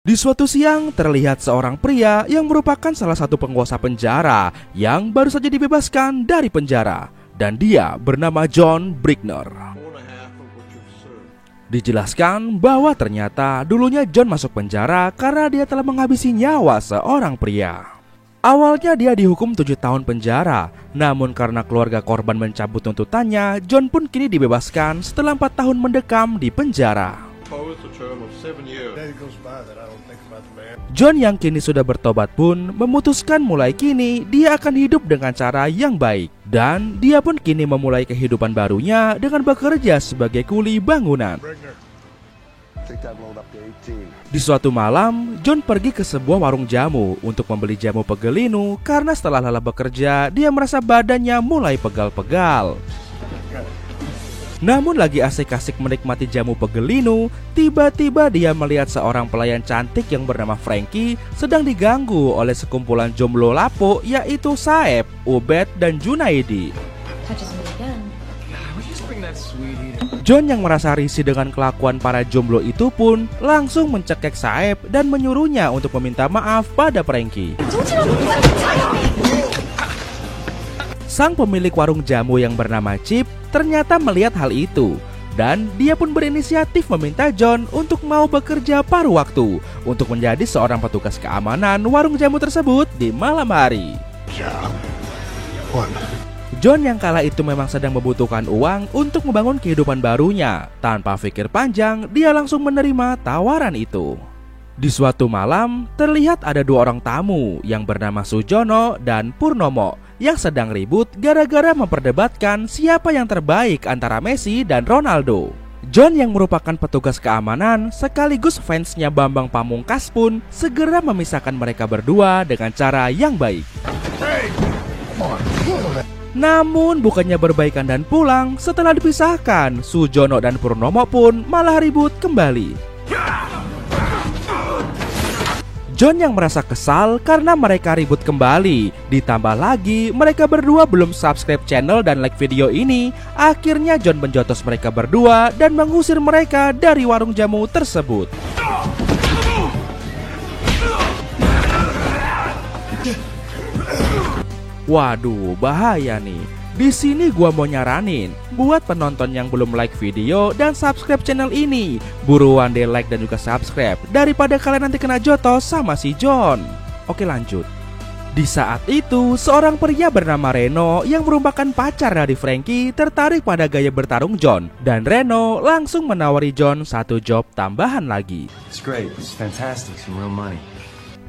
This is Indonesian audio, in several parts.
Di suatu siang, terlihat seorang pria yang merupakan salah satu penguasa penjara yang baru saja dibebaskan dari penjara. Dan dia bernama John Brickner. Dijelaskan bahwa ternyata dulunya John masuk penjara karena dia telah menghabisi nyawa seorang pria. Awalnya dia dihukum 7 tahun penjara, namun karena keluarga korban mencabut tuntutannya, John pun kini dibebaskan setelah 4 tahun mendekam di penjara. John yang kini sudah bertobat pun memutuskan mulai kini dia akan hidup dengan cara yang baik. Dan dia pun kini memulai kehidupan barunya dengan bekerja sebagai kuli bangunan. Di suatu malam, John pergi ke sebuah warung jamu untuk membeli jamu pegelinu karena setelah lelah bekerja, dia merasa badannya mulai pegal-pegal. Namun lagi asik-asik menikmati jamu pegelinu, tiba-tiba dia melihat seorang pelayan cantik yang bernama Frankie sedang diganggu oleh sekumpulan jomblo lapo, yaitu Saeb, Ubed, dan Junaidi. John yang merasa risih dengan kelakuan para jomblo itu pun langsung mencekik Saeb dan menyuruhnya untuk meminta maaf pada Frankie. Sang pemilik warung jamu yang bernama Chip ternyata melihat hal itu, dan dia pun berinisiatif meminta John untuk mau bekerja paruh waktu untuk menjadi seorang petugas keamanan warung jamu tersebut di malam hari. John yang kala itu memang sedang membutuhkan uang untuk membangun kehidupan barunya. Tanpa pikir panjang, dia langsung menerima tawaran itu. Di suatu malam, terlihat ada 2 orang tamu yang bernama Sujono dan Purnomo yang sedang ribut gara-gara memperdebatkan siapa yang terbaik antara Messi dan Ronaldo. John yang merupakan petugas keamanan sekaligus fansnya Bambang Pamungkas pun segera memisahkan mereka berdua dengan cara yang baik. Namun bukannya berbaikan dan pulang, setelah dipisahkan, Sujono dan Purnomo pun malah ribut kembali. John yang merasa kesal karena mereka ribut kembali. Ditambah lagi mereka berdua belum subscribe channel dan like video ini. Akhirnya John menjotos mereka berdua dan mengusir mereka dari warung jamu tersebut. Waduh, bahaya nih. Di sini gua mau nyaranin buat penonton yang belum like video dan subscribe channel ini, buruan deh like dan juga subscribe daripada kalian nanti kena jotos sama si John. Oke, lanjut. Di saat itu, seorang pria bernama Reno yang merupakan pacar dari Frankie tertarik pada gaya bertarung John, dan Reno langsung menawari John satu job tambahan lagi. It's great, it's fantastic, some real money.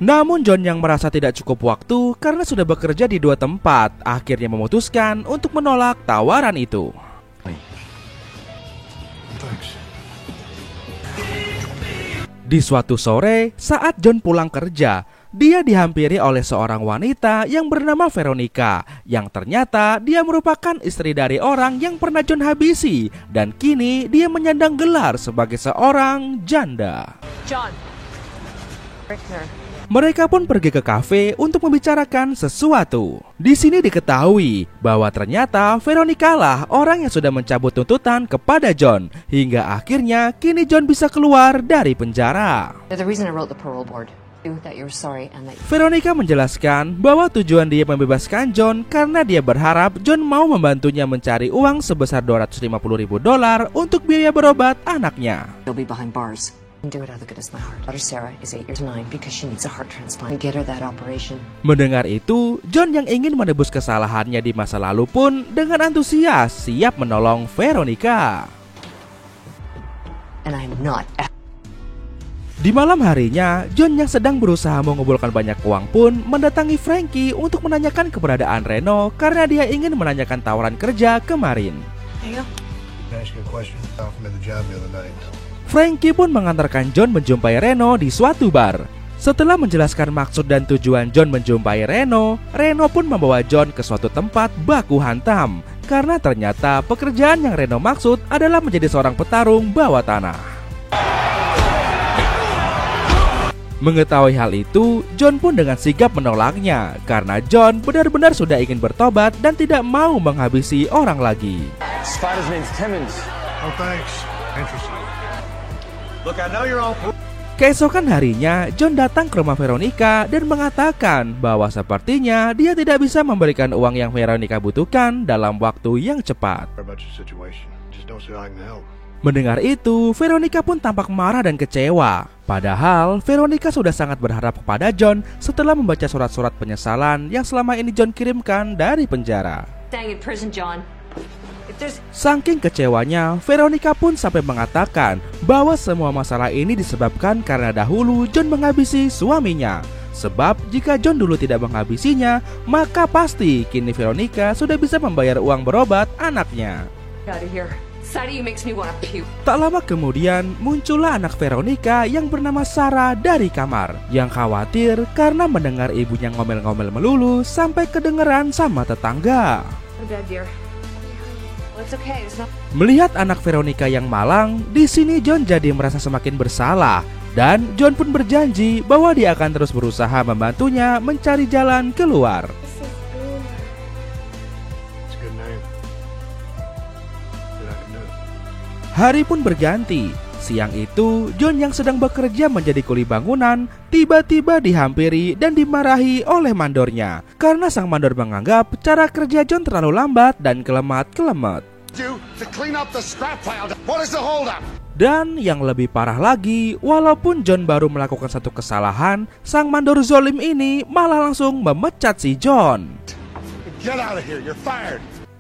Namun John yang merasa tidak cukup waktu karena sudah bekerja di 2 tempat, akhirnya memutuskan untuk menolak tawaran itu. Di suatu sore, saat John pulang kerja, dia dihampiri oleh seorang wanita yang bernama Veronica, yang ternyata dia merupakan istri dari orang yang pernah John habisi, dan kini dia menyandang gelar sebagai seorang janda. John Brickner. Mereka pun pergi ke kafe untuk membicarakan sesuatu. Di sini diketahui bahwa ternyata Veronica lah orang yang sudah mencabut tuntutan kepada John, hingga akhirnya kini John bisa keluar dari penjara. Veronica menjelaskan bahwa tujuan dia membebaskan John karena dia berharap John mau membantunya mencari uang sebesar $250.000 untuk biaya berobat anaknya. Mendengar itu, John yang ingin menebus kesalahannya di masa lalu pun dengan antusias siap menolong Veronica. Di malam harinya, John yang sedang berusaha mengumpulkan banyak uang pun mendatangi Frankie untuk menanyakan keberadaan Reno karena dia ingin menanyakan tawaran kerja kemarin. Frankie pun mengantarkan John menjumpai Reno di suatu bar. Setelah menjelaskan maksud dan tujuan John menjumpai Reno, Reno pun membawa John ke suatu tempat baku hantam. Karena ternyata pekerjaan yang Reno maksud adalah menjadi seorang petarung bawah tanah. Mengetahui hal itu, John pun dengan sigap menolaknya. Karena John benar-benar sudah ingin bertobat dan tidak mau menghabisi orang lagi. Spider's name's Timmons. Oh, thanks. Interesting. Look, I know you're all... Keesokan harinya, John datang ke rumah Veronica dan mengatakan bahwa sepertinya dia tidak bisa memberikan uang yang Veronica butuhkan dalam waktu yang cepat. Mendengar itu, Veronica pun tampak marah dan kecewa. Padahal, Veronica sudah sangat berharap kepada John setelah membaca surat-surat penyesalan yang selama ini John kirimkan dari penjara. Saking kecewanya, Veronica pun sampai mengatakan bahwa semua masalah ini disebabkan karena dahulu John menghabisi suaminya. Sebab jika John dulu tidak menghabisinya, maka pasti kini Veronica sudah bisa membayar uang berobat anaknya. Tak lama kemudian, muncullah anak Veronica yang bernama Sarah dari kamar, yang khawatir karena mendengar ibunya ngomel-ngomel melulu sampai kedengeran sama tetangga. Melihat anak Veronica yang malang, di sini John jadi merasa semakin bersalah. Dan John pun berjanji bahwa dia akan terus berusaha membantunya mencari jalan keluar. Hari pun berganti. Siang itu, John yang sedang bekerja menjadi kuli bangunan tiba-tiba dihampiri dan dimarahi oleh mandornya karena sang mandor menganggap cara kerja John terlalu lambat dan kelemat-kelemet. Dan yang lebih parah lagi, walaupun John baru melakukan satu kesalahan, sang mandor zolim ini malah langsung memecat si John.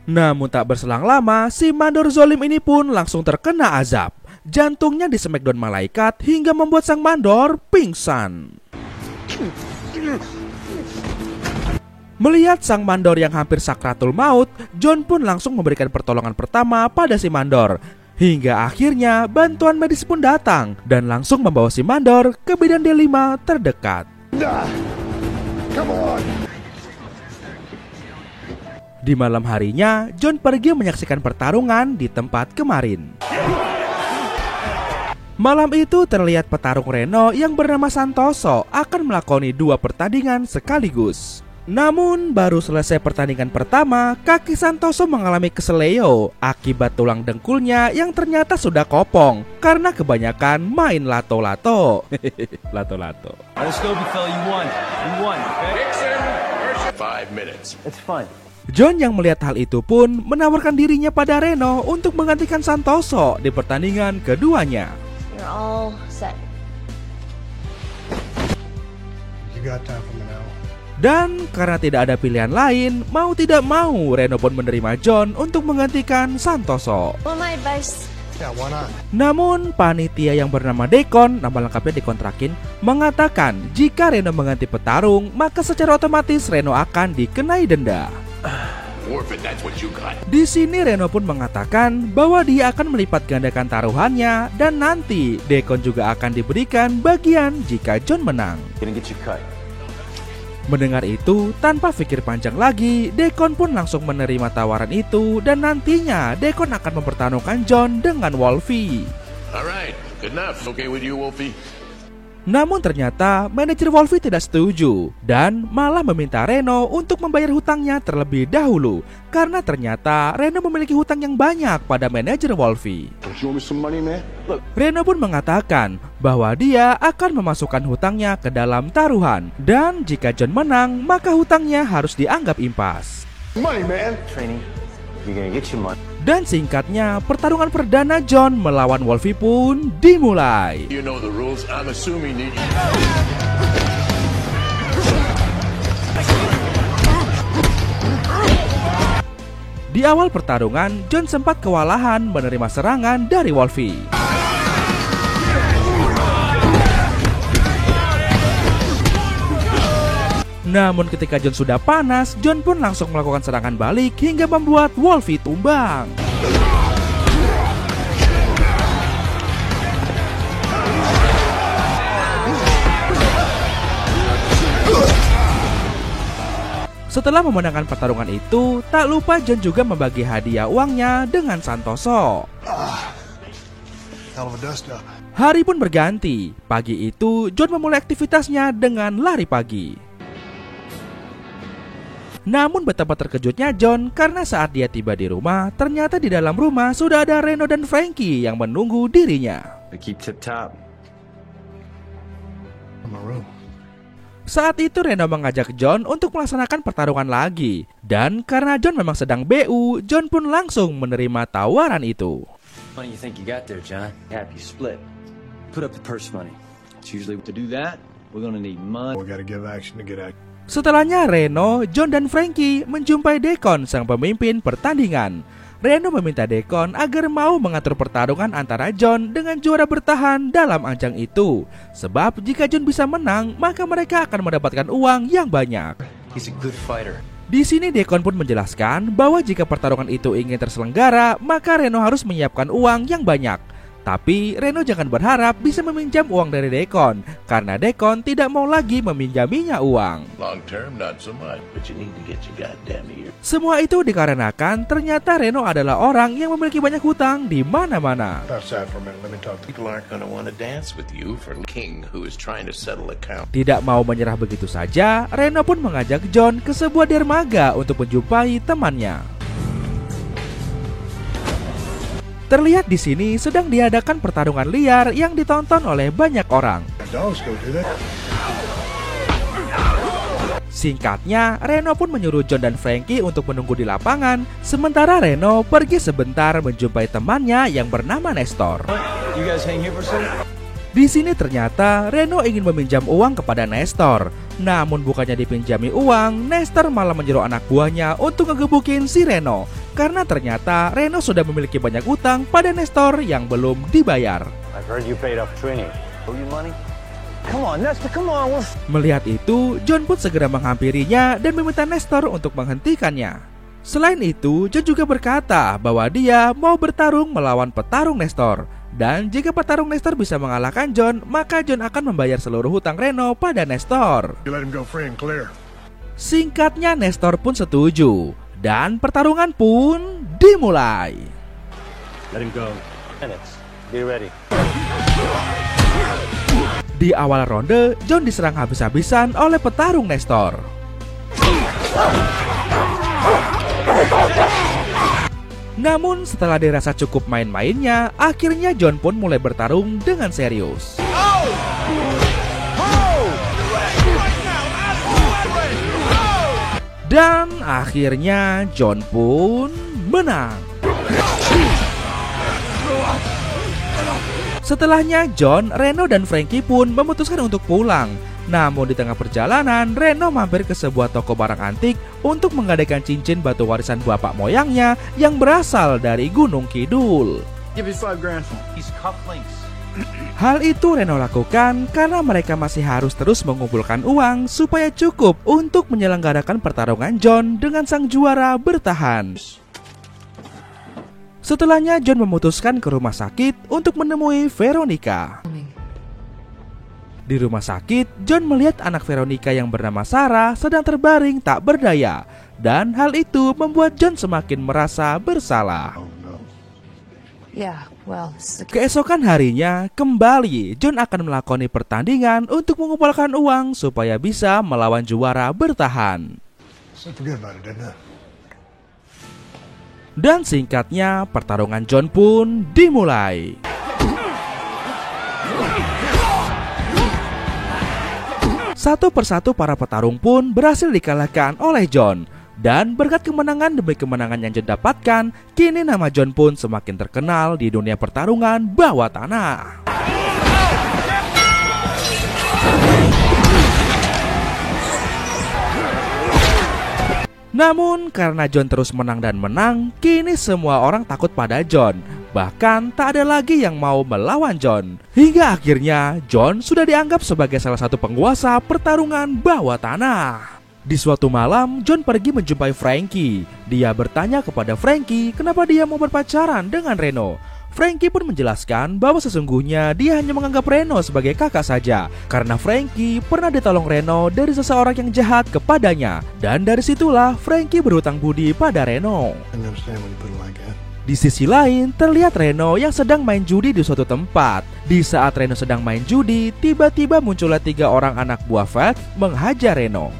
Namun tak berselang lama, si mandor zolim ini pun langsung terkena azab. Jantungnya di smackdown malaikat hingga membuat sang mandor pingsan. Melihat sang mandor yang hampir sakratul maut, John pun langsung memberikan pertolongan pertama pada si mandor. Hingga akhirnya bantuan medis pun datang dan langsung membawa si mandor ke bidan D5 terdekat. Di malam harinya, John pergi menyaksikan pertarungan di tempat kemarin. Malam itu terlihat petarung Reno yang bernama Santoso akan melakoni 2 pertandingan sekaligus. Namun baru selesai pertandingan pertama, kaki Santoso mengalami keseleo akibat tulang dengkulnya yang ternyata sudah kopong karena kebanyakan main lato-lato. Lato-lato. Let's go, big fella. You won. Okay? 5 minutes. It's fun. John yang melihat hal itu pun menawarkan dirinya pada Reno untuk menggantikan Santoso di pertandingan keduanya. You're all set. You got time for me now. Dan karena tidak ada pilihan lain, mau tidak mau Reno pun menerima John untuk menggantikan Santoso. Well, my advice. Yeah, why not? Namun panitia yang bernama Deacon, nama lengkapnya dikontrakin, mengatakan jika Reno mengganti petarung, maka secara otomatis Reno akan dikenai denda. Di sini Reno pun mengatakan bahwa dia akan melipat gandakan taruhannya dan nanti Deacon juga akan diberikan bagian jika John menang. Mendengar itu, tanpa pikir panjang lagi, Deacon pun langsung menerima tawaran itu dan nantinya Deacon akan mempertaruhkan John dengan Wolfie. Alright, good enough. Okay with you, Wolfie? Namun ternyata manajer Wolfie tidak setuju dan malah meminta Reno untuk membayar hutangnya terlebih dahulu karena ternyata Reno memiliki hutang yang banyak pada manajer Wolfie. Reno pun mengatakan bahwa dia akan memasukkan hutangnya ke dalam taruhan dan jika John menang maka hutangnya harus dianggap impas. Money, man. Training. You're gonna get your money. Dan singkatnya, pertarungan perdana John melawan Wolfie pun dimulai. You know the rules. I'm assuming that Di awal pertarungan, John sempat kewalahan menerima serangan dari Wolfie. Namun ketika John sudah panas, John pun langsung melakukan serangan balik hingga membuat Wolfie tumbang. Setelah memenangkan pertarungan itu, tak lupa John juga membagi hadiah uangnya dengan Santoso. Hell of a dust up. Hari pun berganti. Pagi itu, John memulai aktivitasnya dengan lari pagi. Namun betapa terkejutnya John karena saat dia tiba di rumah, ternyata di dalam rumah sudah ada Reno dan Frankie yang menunggu dirinya. We keep tip top. room. Saat itu Reno mengajak John untuk melaksanakan pertarungan lagi. Dan karena John memang sedang BU, John pun langsung menerima tawaran itu. What do you think you got there, John? Happy split. Put up the purse money. It's usually to do that, we're gonna need money. We gotta give action to get action. Setelahnya Reno, John dan Frankie menjumpai Deacon sang pemimpin pertandingan. Reno meminta Deacon agar mau mengatur pertarungan antara John dengan juara bertahan dalam ajang itu. Sebab jika John bisa menang, maka mereka akan mendapatkan uang yang banyak. He's a good fighter. Di sini Deacon pun menjelaskan bahwa jika pertarungan itu ingin terselenggara, maka Reno harus menyiapkan uang yang banyak. Tapi Reno jangan berharap bisa meminjam uang dari Deacon, karena Deacon tidak mau lagi meminjaminya uang. Long term, not so much, but you need to get your goddamn ear. Semua itu dikarenakan ternyata Reno adalah orang yang memiliki banyak hutang di mana-mana. Outside for a minute, let me talk to you. People aren't gonna want to dance with you for king who is trying to settle account. Tidak mau menyerah begitu saja, Reno pun mengajak John ke sebuah dermaga untuk menjumpai temannya. Terlihat di sini sedang diadakan pertarungan liar yang ditonton oleh banyak orang. Dogs go do that. Singkatnya, Reno pun menyuruh John dan Frankie untuk menunggu di lapangan, sementara Reno pergi sebentar menjumpai temannya yang bernama Nestor. You guys hang here for a second? Di sini ternyata Reno ingin meminjam uang kepada Nestor. Namun bukannya dipinjami uang, Nestor malah menyuruh anak buahnya untuk ngegebukin si Reno. Karena ternyata Reno sudah memiliki banyak utang pada Nestor yang belum dibayar. I've heard you paid off Trini. Owe you money? Come on, Nestor, come on. Melihat itu, John pun segera menghampirinya dan meminta Nestor untuk menghentikannya. Selain itu, John juga berkata bahwa dia mau bertarung melawan petarung Nestor. Dan jika petarung Nestor bisa mengalahkan John, maka John akan membayar seluruh hutang Reno pada Nestor. You let him go free and clear. Singkatnya Nestor pun setuju. Dan pertarungan pun dimulai. Let him go. Minutes. Be ready. Di awal ronde, John diserang habis-habisan oleh petarung Nestor. Namun setelah dirasa cukup main-mainnya, akhirnya John pun mulai bertarung dengan serius. Dan akhirnya John pun menang. Setelahnya John, Reno, dan Frankie pun memutuskan untuk pulang. Namun di tengah perjalanan, Reno mampir ke sebuah toko barang antik untuk menggadaikan cincin batu warisan bapak moyangnya yang berasal dari Gunung Kidul. Give me $5,000. He's cufflinks. Hal itu Reno lakukan karena mereka masih harus terus mengumpulkan uang supaya cukup untuk menyelenggarakan pertarungan John dengan sang juara bertahan. Setelahnya John memutuskan ke rumah sakit untuk menemui Veronica. Di rumah sakit, John melihat anak Veronica yang bernama Sarah sedang terbaring tak berdaya. Dan hal itu membuat John semakin merasa bersalah. Keesokan harinya, kembali John akan melakoni pertandingan untuk mengumpulkan uang supaya bisa melawan juara bertahan. Dan singkatnya, pertarungan John pun dimulai. Satu persatu para petarung pun berhasil dikalahkan oleh John. Dan berkat kemenangan demi kemenangan yang John dapatkan, kini nama John pun semakin terkenal di dunia pertarungan bawah tanah. Namun karena John terus menang dan menang, kini semua orang takut pada John. Bahkan tak ada lagi yang mau melawan John. Hingga akhirnya John sudah dianggap sebagai salah satu penguasa pertarungan bawah tanah. Di suatu malam, John pergi menjumpai Frankie. Dia bertanya kepada Frankie kenapa dia mau berpacaran dengan Reno. Frankie pun menjelaskan bahwa sesungguhnya dia hanya menganggap Reno sebagai kakak saja, karena Frankie pernah ditolong Reno dari seseorang yang jahat kepadanya. Dan dari situlah Frankie berhutang budi pada Reno. Di sisi lain, terlihat Reno yang sedang main judi di suatu tempat. Di saat Reno sedang main judi, tiba-tiba muncullah 3 orang anak buah Fat menghajar Reno.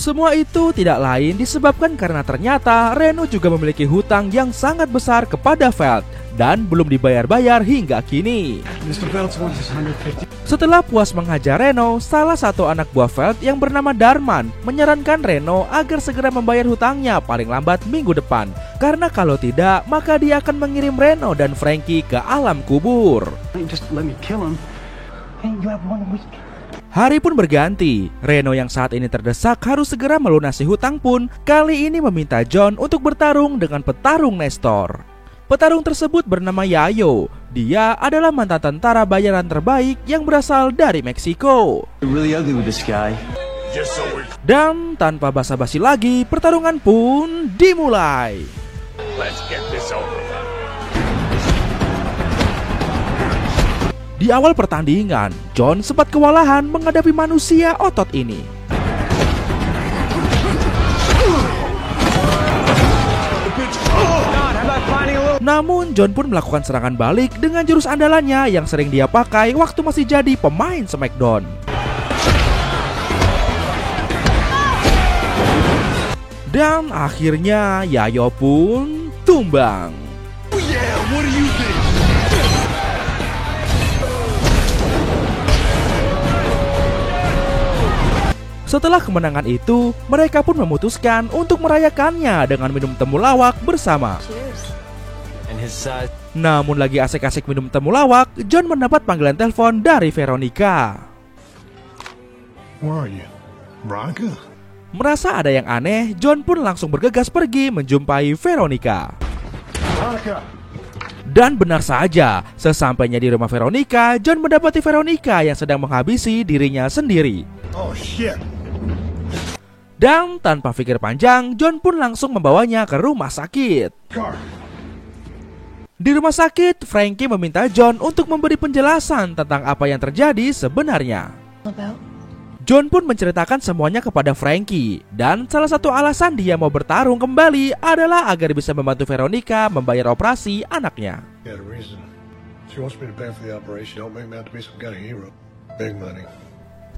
Semua itu tidak lain disebabkan karena ternyata Reno juga memiliki hutang yang sangat besar kepada Veld dan belum dibayar-bayar hingga kini. Mr. Phelps wants his 150. Setelah puas menghajar Reno, salah satu anak buah Veld yang bernama Darman menyarankan Reno agar segera membayar hutangnya paling lambat minggu depan. Karena kalau tidak, maka dia akan mengirim Reno dan Frankie ke alam kubur. Just let me kill him. Hey, you have 1 week. Hari pun berganti. Reno yang saat ini terdesak harus segera melunasi hutang pun kali ini meminta John untuk bertarung dengan petarung Nestor. Petarung tersebut bernama Yayo. Dia adalah mantan tentara bayaran terbaik yang berasal dari Meksiko. Really ugly with this guy. Dan tanpa basa-basi lagi, pertarungan pun dimulai. Let's get this over. Di awal pertandingan, John sempat kewalahan menghadapi manusia otot ini. Namun John pun melakukan serangan balik dengan jurus andalannya yang sering dia pakai waktu masih jadi pemain SmackDown. Dan akhirnya Yayo pun tumbang. Setelah kemenangan itu, mereka pun memutuskan untuk merayakannya dengan minum temulawak bersama. Cheers. And his size. Namun lagi asik-asik minum temulawak, John mendapat panggilan telepon dari Veronica. Where are you? Veronica? Merasa ada yang aneh, John pun langsung bergegas pergi menjumpai Veronica. Veronica! Dan benar saja, sesampainya di rumah Veronica, John mendapati Veronica yang sedang menghabisi dirinya sendiri. Oh, shit. Dan tanpa pikir panjang, John pun langsung membawanya ke rumah sakit. Car. Di rumah sakit, Frankie meminta John untuk memberi penjelasan tentang apa yang terjadi sebenarnya. About? John pun menceritakan semuanya kepada Frankie. Dan salah satu alasan dia mau bertarung kembali adalah agar bisa membantu Veronica membayar operasi anaknya. Yeah, the reason. She wants me to pay for the operation. Don't make me out to be some kind of hero. Big money.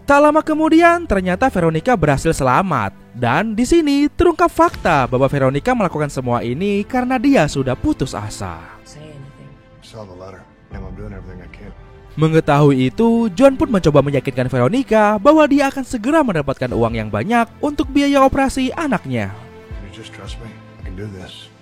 Tak lama kemudian, ternyata Veronica berhasil selamat. Dan di sini terungkap fakta bahwa Veronica melakukan semua ini karena dia sudah putus asa. Say anything. Saw the letter. And I'm doing everything I can. Mengetahui itu, John pun mencoba meyakinkan Veronica bahwa dia akan segera mendapatkan uang yang banyak untuk biaya operasi anaknya. You just trust me. I can do this.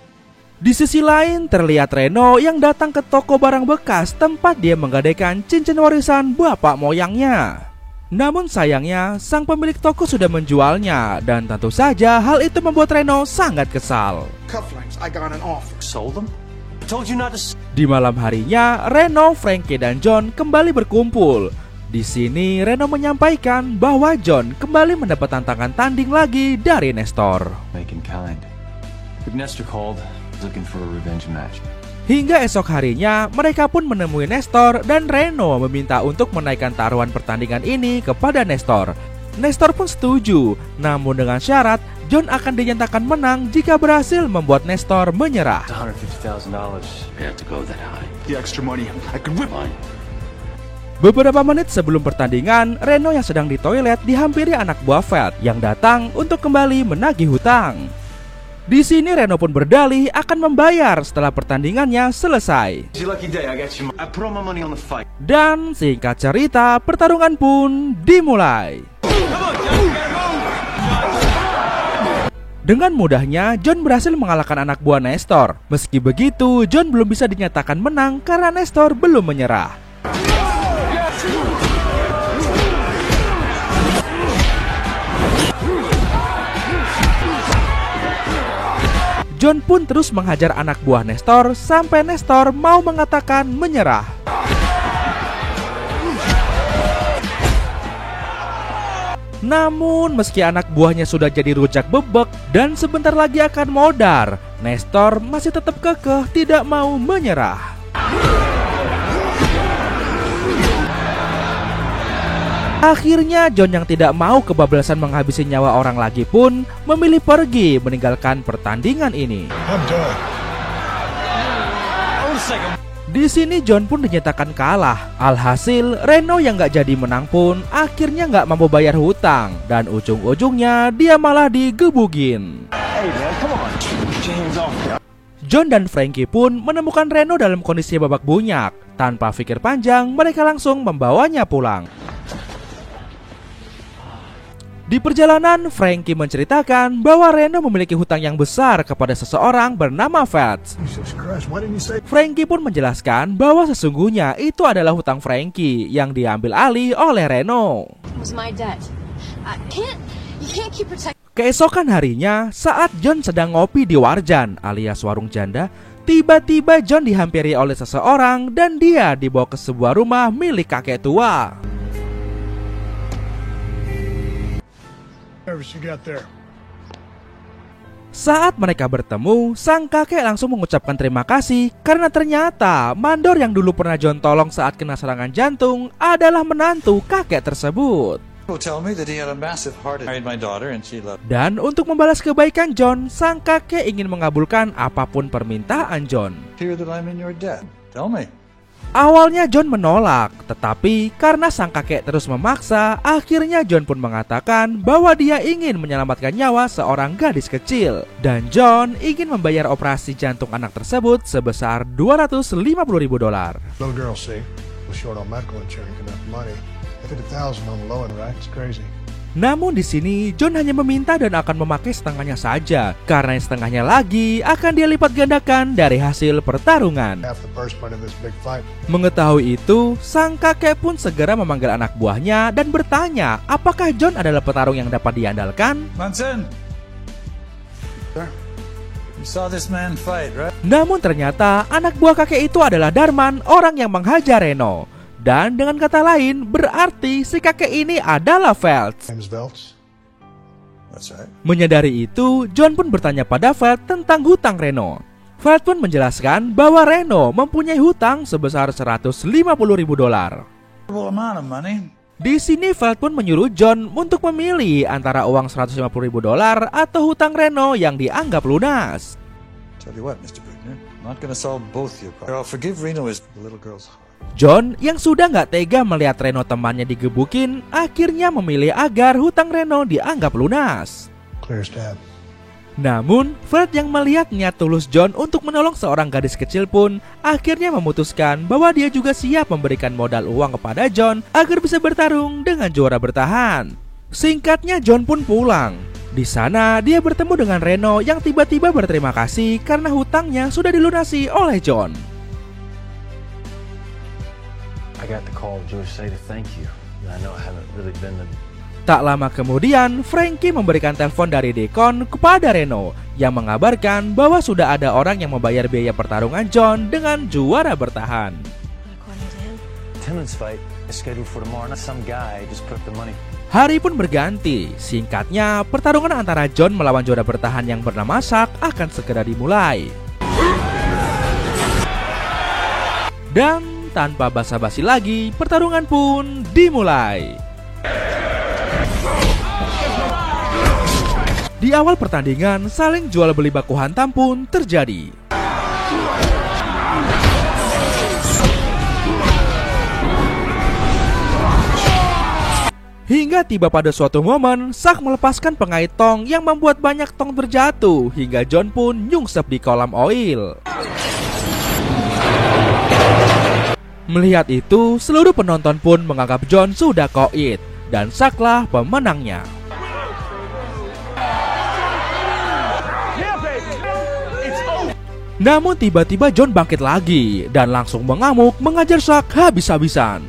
Di sisi lain, terlihat Reno yang datang ke toko barang bekas tempat dia menggadaikan cincin warisan bapak moyangnya. Namun sayangnya, sang pemilik toko sudah menjualnya, dan tentu saja hal itu membuat Reno sangat kesal. Cufflinks, I got an offer. Sold him? I told you not to. Di malam harinya, Reno, Frankie, dan John kembali berkumpul. Di sini, Reno menyampaikan bahwa John kembali mendapat tantangan tanding lagi dari Nestor. Making kind. But Nestor called, looking for a revenge match. Hingga esok harinya, mereka pun menemui Nestor dan Reno meminta untuk menaikkan taruhan pertandingan ini kepada Nestor. Nestor pun setuju, namun dengan syarat John akan dinyatakan menang jika berhasil membuat Nestor menyerah. It's $150,000. You have to go that high. The extra money, I could whip. Fine. Beberapa menit sebelum pertandingan, Reno yang sedang di toilet dihampiri anak buah Veld yang datang untuk kembali menagih hutang. Di sini Reno pun berdalih akan membayar setelah pertandingannya selesai. It's your lucky day. I got you. I put all my money on the fight. Dan singkat cerita, pertarungan pun dimulai. Dengan mudahnya, John berhasil mengalahkan anak buah Nestor. Meski begitu, John belum bisa dinyatakan menang karena Nestor belum menyerah. John pun terus menghajar anak buah Nestor sampai Nestor mau mengatakan menyerah. Namun meski anak buahnya sudah jadi rujak bebek dan sebentar lagi akan modar, Nestor masih tetap kekeh tidak mau menyerah. Akhirnya John yang tidak mau kebablasan menghabisi nyawa orang lagi pun memilih pergi meninggalkan pertandingan ini. I'm done. Di sini John pun dinyatakan kalah. Alhasil Reno yang gak jadi menang pun akhirnya gak mampu bayar hutang, dan ujung-ujungnya dia malah digebukin. John dan Frankie pun menemukan Reno dalam kondisi babak bunyak. Tanpa pikir panjang, mereka langsung membawanya pulang. Di perjalanan, Frankie menceritakan bahwa Reno memiliki hutang yang besar kepada seseorang bernama Fats. Frankie pun menjelaskan bahwa sesungguhnya itu adalah hutang Frankie yang diambil alih oleh Reno. Keesokan harinya, saat John sedang ngopi di Warjan alias warung janda, tiba-tiba John dihampiri oleh seseorang dan dia dibawa ke sebuah rumah milik kakek tua. Saat mereka bertemu, sang kakek langsung mengucapkan terima kasih karena ternyata mandor yang dulu pernah John tolong saat kena serangan jantung adalah menantu kakek tersebut. Dan untuk membalas kebaikan John, sang kakek ingin mengabulkan apapun permintaan John. Awalnya John menolak, tetapi karena sang kakek terus memaksa, akhirnya John pun mengatakan bahwa dia ingin menyelamatkan nyawa seorang gadis kecil. Dan John ingin membayar operasi jantung anak tersebut sebesar $250,000. Namun di sini John hanya meminta dan akan memakai setengahnya saja, karena yang setengahnya lagi akan dia lipat gandakan dari hasil pertarungan. Mengetahui itu, sang kakek pun segera memanggil anak buahnya dan bertanya apakah John adalah petarung yang dapat diandalkan. Namun ternyata anak buah kakek itu adalah Darman, orang yang menghajar Reno. Dan dengan kata lain, berarti si kakek ini adalah Feltz. Menyadari itu, John pun bertanya pada Feltz tentang hutang Reno. Feltz pun menjelaskan bahwa Reno mempunyai hutang sebesar $150,000. Di sini Feltz pun menyuruh John untuk memilih antara uang $150,000 atau hutang Reno yang dianggap lunas. John yang sudah gak tega melihat Reno temannya digebukin, akhirnya memilih agar hutang Reno dianggap lunas. Namun, Fred yang melihat niat tulus John untuk menolong seorang gadis kecil pun akhirnya memutuskan bahwa dia juga siap memberikan modal uang kepada John agar bisa bertarung dengan juara bertahan. Singkatnya, John pun pulang. Di sana dia bertemu dengan Reno yang tiba-tiba berterima kasih karena hutangnya sudah dilunasi oleh John. Tak lama kemudian, Frankie memberikan telepon dari Deacon kepada Reno yang mengabarkan bahwa sudah ada orang yang membayar biaya pertarungan John dengan juara bertahan. Hari pun berganti. Singkatnya, pertarungan antara John melawan juara bertahan yang bernama Chuck akan segera dimulai. Dan tanpa basa-basi lagi, pertarungan pun dimulai. Di awal pertandingan, saling jual beli baku hantam pun terjadi. Hingga tiba pada suatu momen, Chuck melepaskan pengait tong yang membuat banyak tong terjatuh, hingga John pun nyungsep di kolam oil. Melihat itu, seluruh penonton pun menganggap John sudah koit dan Chucklah pemenangnya. Namun tiba-tiba John bangkit lagi dan langsung mengamuk mengajar Chuck habis-habisan.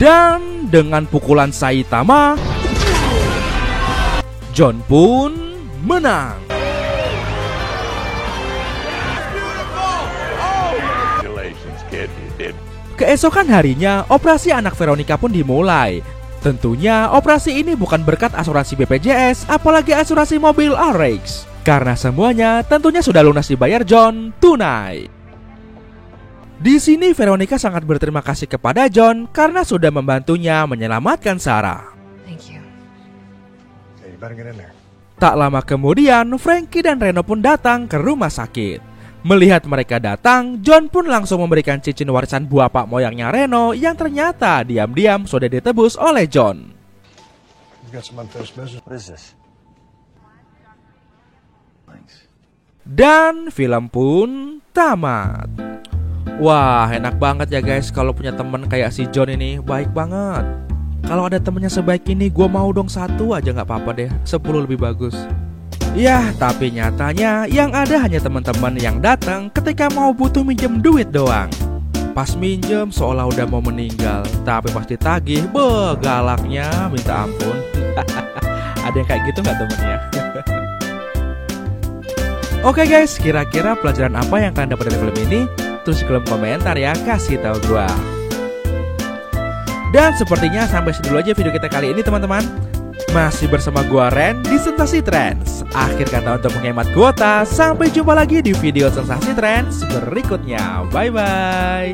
Dan dengan pukulan Saitama, John pun menang. Keesokan harinya, operasi anak Veronica pun dimulai. Tentunya operasi ini bukan berkat asuransi BPJS, apalagi asuransi mobil RX, karena semuanya tentunya sudah lunas dibayar John tunai. Di sini Veronica sangat berterima kasih kepada John karena sudah membantunya menyelamatkan Sarah. Thank you. Okay, you better get in there. Tak lama kemudian, Frankie dan Reno pun datang ke rumah sakit. Melihat mereka datang, John pun langsung memberikan cincin warisan buah pak moyangnya Reno yang ternyata diam-diam sudah ditebus oleh John. You got some unfinished business. What is this? Thanks. Dan film pun tamat. Wah, enak banget ya guys kalau punya temen kayak si John ini, baik banget. Kalau ada temennya sebaik ini, gue mau dong 1 aja gak apa-apa deh, 10 lebih bagus. Yah, tapi nyatanya yang ada hanya teman-teman yang datang ketika mau butuh minjem duit doang. Pas minjem seolah udah mau meninggal, tapi pas ditagih, galaknya minta ampun. Ada yang kayak gitu gak temennya? Oke guys, kira-kira pelajaran apa yang kalian dapat dari film ini? Tulis di kolom komentar ya, kasih tahu gua. Dan sepertinya sampai sini dulu aja video kita kali ini teman-teman. Masih bersama gua Ren di Sensasi Trends. Akhir kata untuk menghemat kuota. Sampai jumpa lagi di video Sensasi Trends berikutnya. Bye bye.